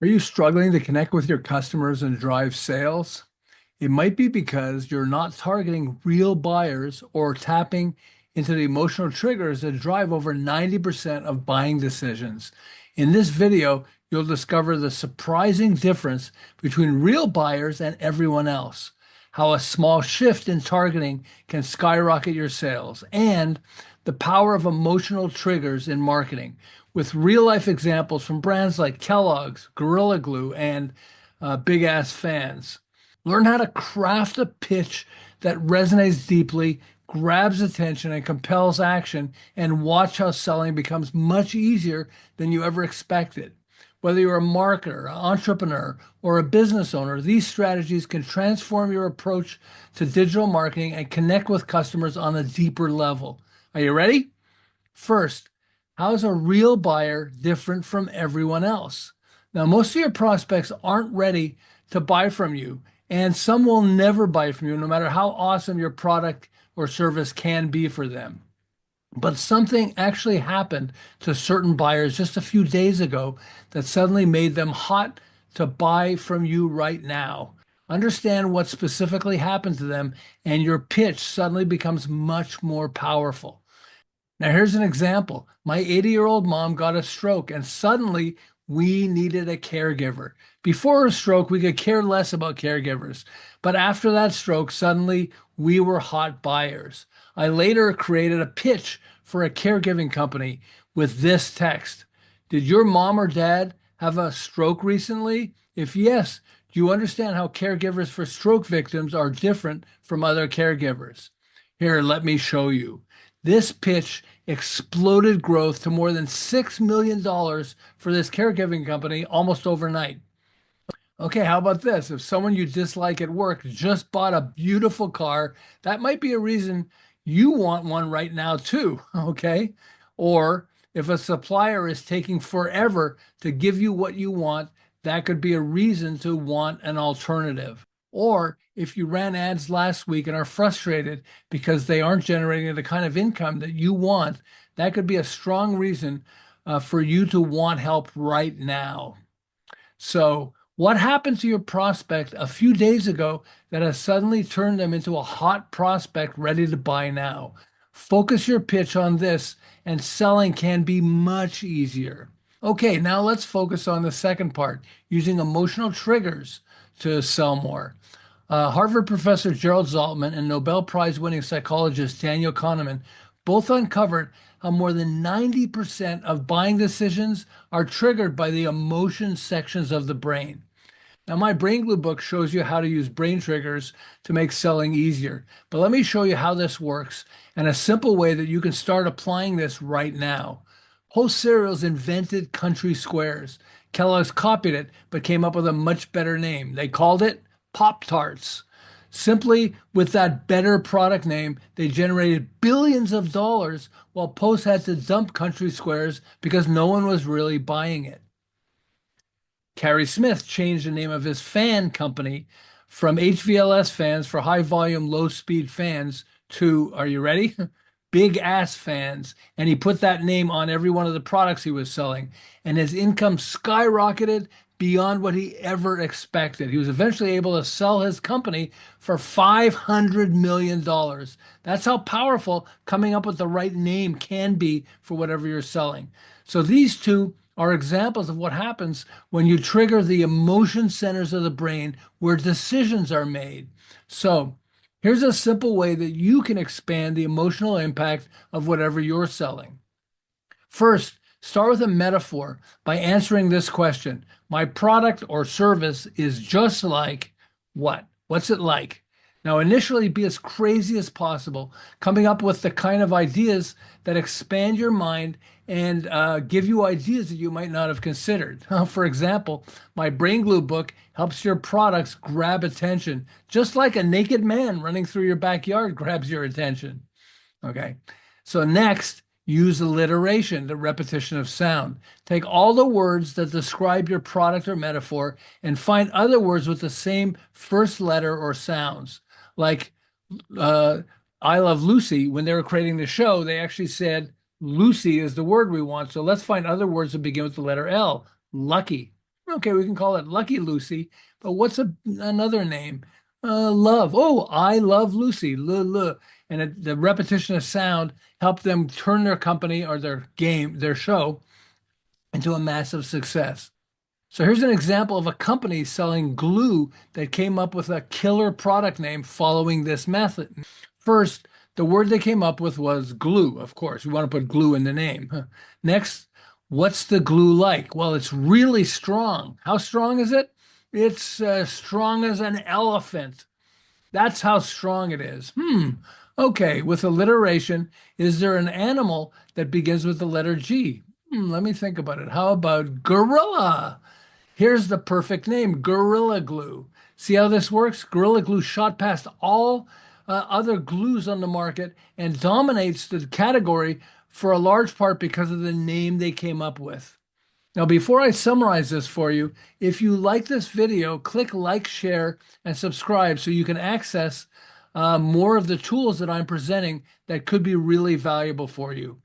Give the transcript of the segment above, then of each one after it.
Are you struggling to connect with your customers and drive sales? It might be because you're not targeting real buyers or tapping into the emotional triggers that drive over 90% of buying decisions. In this video, you'll discover the surprising difference between real buyers and everyone else, how a small shift in targeting can skyrocket your sales, and the power of emotional triggers in marketing, with real life examples from brands like Kellogg's, Gorilla Glue, and Big Ass Fans. Learn how to craft a pitch that resonates deeply, grabs attention, and compels action, and watch how selling becomes much easier than you ever expected. Whether you're a marketer, an entrepreneur, or a business owner, these strategies can transform your approach to digital marketing and connect with customers on a deeper level. Are you ready? First, how is a real buyer different from everyone else? Now, most of your prospects aren't ready to buy from you, and some will never buy from you, no matter how awesome your product or service can be for them. But something actually happened to certain buyers just a few days ago that suddenly made them hot to buy from you right now. Understand what specifically happened to them, and your pitch suddenly becomes much more powerful. Now, here's an example. My 80-year-old mom got a stroke, and suddenly we needed a caregiver. Before her stroke, we could care less about caregivers. But after that stroke, suddenly we were hot buyers. I later created a pitch for a caregiving company with this text. Did your mom or dad have a stroke recently? If yes, do you understand how caregivers for stroke victims are different from other caregivers? Here, let me show you. This pitch exploded growth to more than $6 million for this caregiving company almost overnight. Okay, how about this? If someone you dislike at work just bought a beautiful car, that might be a reason you want one right now too, okay? Or if a supplier is taking forever to give you what you want, that could be a reason to want an alternative. Or if you ran ads last week and are frustrated because they aren't generating the kind of income that you want, that could be a strong reason for you to want help right now. So, what happened to your prospect a few days ago that has suddenly turned them into a hot prospect ready to buy now? Focus your pitch on this, and selling can be much easier. Okay, now let's focus on the second part, using emotional triggers to sell more. Harvard professor Gerald Zaltman and Nobel Prize winning psychologist Daniel Kahneman both uncovered how more than 90% of buying decisions are triggered by the emotion sections of the brain. Now, my Brain Glue book shows you how to use brain triggers to make selling easier. But let me show you how this works and a simple way that you can start applying this right now. Post cereals invented country squares. Kellogg's copied it, but came up with a much better name. They called it Pop Tarts. Simply with that better product name, they generated billions of dollars while Post had to dump country squares because no one was really buying it. Carrie Smith changed the name of his fan company from HVLS fans for high volume, low speed fans to, are you ready? Big ass fans. And he put that name on every one of the products he was selling. And his income skyrocketed beyond what he ever expected. He was eventually able to sell his company for $500 million. That's how powerful coming up with the right name can be for whatever you're selling. So these two are examples of what happens when you trigger the emotion centers of the brain where decisions are made. So, here's a simple way that you can expand the emotional impact of whatever you're selling. First, start with a metaphor by answering this question. My product or service is just like what? What's it like? Now, initially, be as crazy as possible, coming up with the kind of ideas that expand your mind and give you ideas that you might not have considered. For example, my Brain Glue book helps your products grab attention, just like a naked man running through your backyard grabs your attention. Okay. So next, use alliteration, the repetition of sound. Take all the words that describe your product or metaphor and find other words with the same first letter or sounds. Like I Love Lucy, when they were creating the show, they actually said Lucy is the word we want. So let's find other words that begin with the letter L. Lucky. Okay, we can call it Lucky Lucy, but what's another name? Love. Oh, I love Lucy. And the repetition of sound helped them turn their company or their game, their show, into a massive success. So here's an example of a company selling glue that came up with a killer product name following this method. First, the word they came up with was glue, of course. We want to put glue in the name. Next, what's the glue like? Well, it's really strong. How strong is it? It's strong as an elephant. That's how strong it is. Okay, with alliteration, is there an animal that begins with the letter G? Let me think about it. How about gorilla? Here's the perfect name, Gorilla Glue. See how this works? Gorilla Glue shot past all other glues on the market and dominates the category for a large part because of the name they came up with. Now, before I summarize this for you, if you like this video, click like, share, and subscribe so you can access more of the tools that I'm presenting that could be really valuable for you.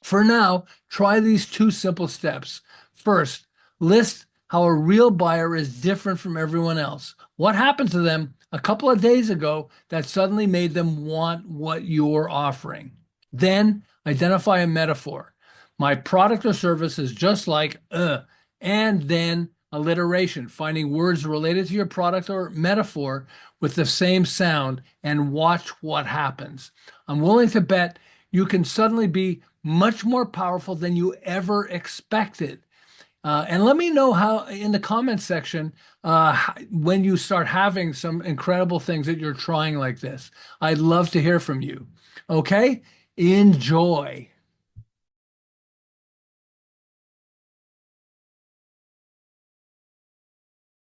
For now, try these two simple steps. First, list how a real buyer is different from everyone else. What happened to them a couple of days ago that suddenly made them want what you're offering? Then identify a metaphor. My product or service is just like, and then alliteration, finding words related to your product or metaphor with the same sound and watch what happens. I'm willing to bet you can suddenly be much more powerful than you ever expected. And let me know how in the comments section when you start having some incredible things that you're trying like this. I'd love to hear from you. Okay? Enjoy.